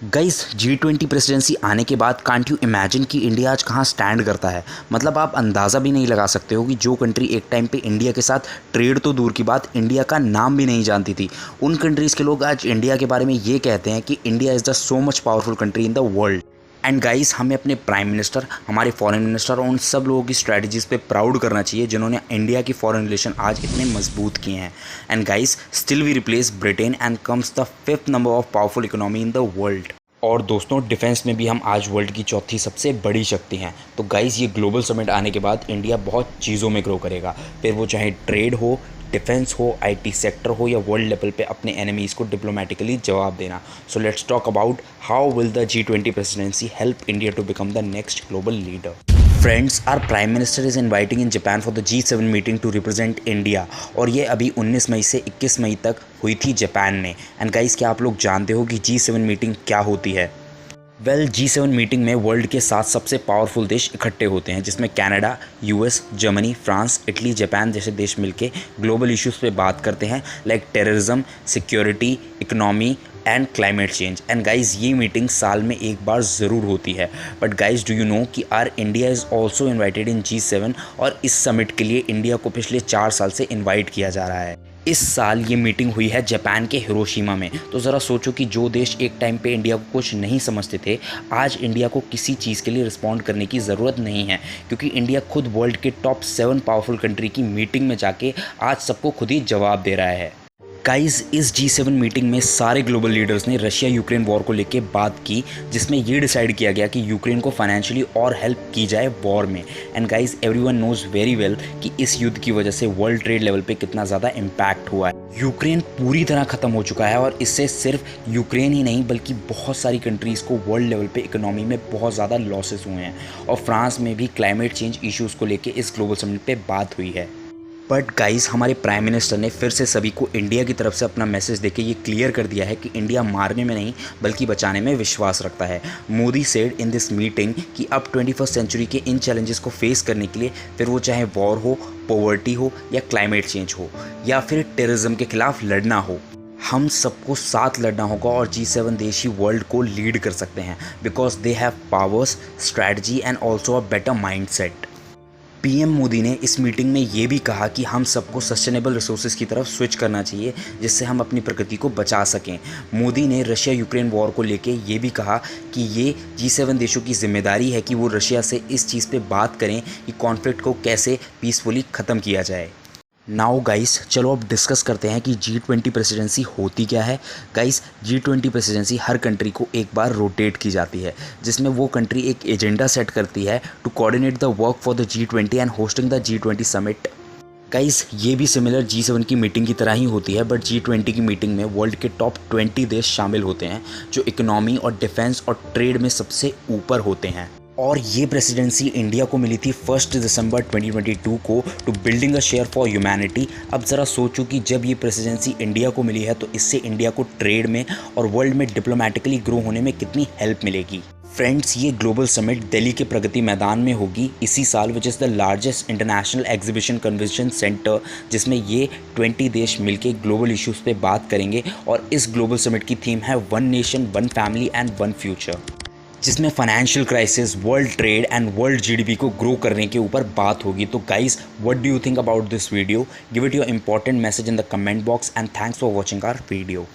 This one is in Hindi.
गाइस G20 प्रेसिडेंसी आने के बाद कांट यू इमेजिन कि इंडिया आज कहाँ स्टैंड करता है। मतलब आप अंदाज़ा भी नहीं लगा सकते हो कि जो कंट्री एक टाइम पे इंडिया के साथ ट्रेड तो दूर की बात, इंडिया का नाम भी नहीं जानती थी, उन कंट्रीज़ के लोग आज इंडिया के बारे में ये कहते हैं कि India is the so much powerful country in the world. And guys, हमें अपने प्राइम मिनिस्टर, हमारे फॉरेन मिनिस्टर और उन सब लोगों की स्ट्रैटेजीज़ पे प्राउड करना चाहिए जिन्होंने इंडिया की फॉरेन रिलेशन आज इतने मजबूत किए हैं। And guys, still we replace Britain and comes the 5th number of powerful economy in the world. और दोस्तों, डिफेंस में भी हम आज वर्ल्ड की चौथी सबसे बड़ी शक्ति हैं। तो गाइस, ये ग्लोबल समिट आने के बाद इंडिया बहुत चीज़ों में ग्रो करेगा, फिर वो चाहे ट्रेड हो, डिफेंस हो, आईटी सेक्टर हो या वर्ल्ड लेवल पे अपने एनिमीज़ को डिप्लोमेटिकली जवाब देना। So let's talk about how will the G20 presidency help India to become the next global leader. Friends, our prime minister is inviting in Japan for the G7 meeting to represent India. और ये अभी 19 मई से 21 मई तक हुई थी जापान में। एंड गाइस, क्या आप लोग जानते हो कि G7 मीटिंग क्या होती है? वेल, G7 मीटिंग में वर्ल्ड के 7 सबसे पावरफुल देश इकट्ठे होते हैं, जिसमें Canada, US, Germany, France, Italy, Japan जैसे देश मिलके ग्लोबल इश्यूज़ पे बात करते हैं, like terrorism, security, economy and climate change. And guys, ये मीटिंग साल में एक बार ज़रूर होती है। But guys, do you know कि our India is also invited in G7 और इस समिट के लिए इंडिया को पिछले 4 साल से इन्वाइट किया जा रहा है। इस साल ये मीटिंग हुई है जापान के हिरोशिमा में। तो ज़रा सोचो कि जो देश एक टाइम पे इंडिया को कुछ नहीं समझते थे, आज इंडिया को किसी चीज़ के लिए रिस्पॉन्ड करने की ज़रूरत नहीं है, क्योंकि इंडिया खुद वर्ल्ड के टॉप 7 पावरफुल कंट्री की मीटिंग में जाके आज सबको खुद ही जवाब दे रहा है। गाइस, इस G7 मीटिंग में सारे ग्लोबल लीडर्स ने रशिया यूक्रेन वॉर को लेके बात की, जिसमें ये डिसाइड किया गया कि यूक्रेन को फाइनेंशियली और हेल्प की जाए वॉर में। And guys, everyone knows very well कि इस युद्ध की वजह से वर्ल्ड ट्रेड लेवल पे कितना ज़्यादा इम्पैक्ट हुआ है। यूक्रेन पूरी तरह ख़त्म हो चुका है और इससे सिर्फ यूक्रेन ही नहीं बल्कि बहुत सारी कंट्रीज़ को वर्ल्ड लेवल पे इकोनॉमी में बहुत ज़्यादा लॉसेस हुए हैं। और फ्रांस में भी क्लाइमेट चेंज इश्यूज़ को लेके इस ग्लोबल समिट पे बात हुई है। बट गाइस, हमारे प्राइम मिनिस्टर ने फिर से सभी को इंडिया की तरफ से अपना मैसेज देके ये क्लियर कर दिया है कि इंडिया मारने में नहीं बल्कि बचाने में विश्वास रखता है। Modi said in this meeting कि अब 21st सेंचुरी के इन चैलेंजेस को फेस करने के लिए, फिर वो चाहे वॉर हो, पॉवर्टी हो या क्लाइमेट चेंज हो या फिर टेररिज्म के खिलाफ लड़ना हो, हम सबको साथ लड़ना होगा और G7 देश ही वर्ल्ड को लीड कर सकते हैं, because they have powers, strategy and also a better mindset. PM Modi ने इस मीटिंग में ये भी कहा कि हम सबको सस्टेनेबल रिसोर्सेज की तरफ स्विच करना चाहिए, जिससे हम अपनी प्रकृति को बचा सकें। मोदी ने रशिया यूक्रेन वॉर को लेके ये भी कहा कि ये G7 देशों की जिम्मेदारी है कि वो रशिया से इस चीज़ पे बात करें कि कॉन्फ्लिक्ट को कैसे पीसफुली ख़त्म किया जाए। नाउ गाइस, चलो अब डिस्कस करते हैं कि G20 प्रेसिडेंसी होती क्या है। गाइस, G20 प्रेसिडेंसी हर कंट्री को एक बार रोटेट की जाती है, जिसमें वो कंट्री एक एजेंडा सेट करती है to coordinate the work for the G20 and hosting the G20 summit. Guys, ये भी सिमिलर G7 की मीटिंग की तरह ही होती है, बट G20 की मीटिंग में वर्ल्ड के टॉप 20 देश शामिल होते हैं जो इकोनॉमी और डिफेंस और ट्रेड में सबसे ऊपर होते हैं। और ये प्रेसिडेंसी इंडिया को मिली थी 1 दिसंबर 2022 को to building a share for humanity. अब ज़रा सोचो कि जब ये प्रेसिडेंसी इंडिया को मिली है तो इससे इंडिया को ट्रेड में और वर्ल्ड में डिप्लोमेटिकली ग्रो होने में कितनी हेल्प मिलेगी। फ्रेंड्स, ये ग्लोबल समिट दिल्ली के प्रगति मैदान में होगी इसी साल, which is the largest international exhibition convention centre, जिसमें ये 20 देश मिलके ग्लोबल इश्यूज़ पे बात करेंगे। और इस ग्लोबल समिट की थीम है one nation, one family and one future, जिसमें financial crisis, world trade and world GDP को ग्रो करने के ऊपर बात होगी। तो guys, what do you think about this video? Give it your important message in the comment box and thanks for watching our video.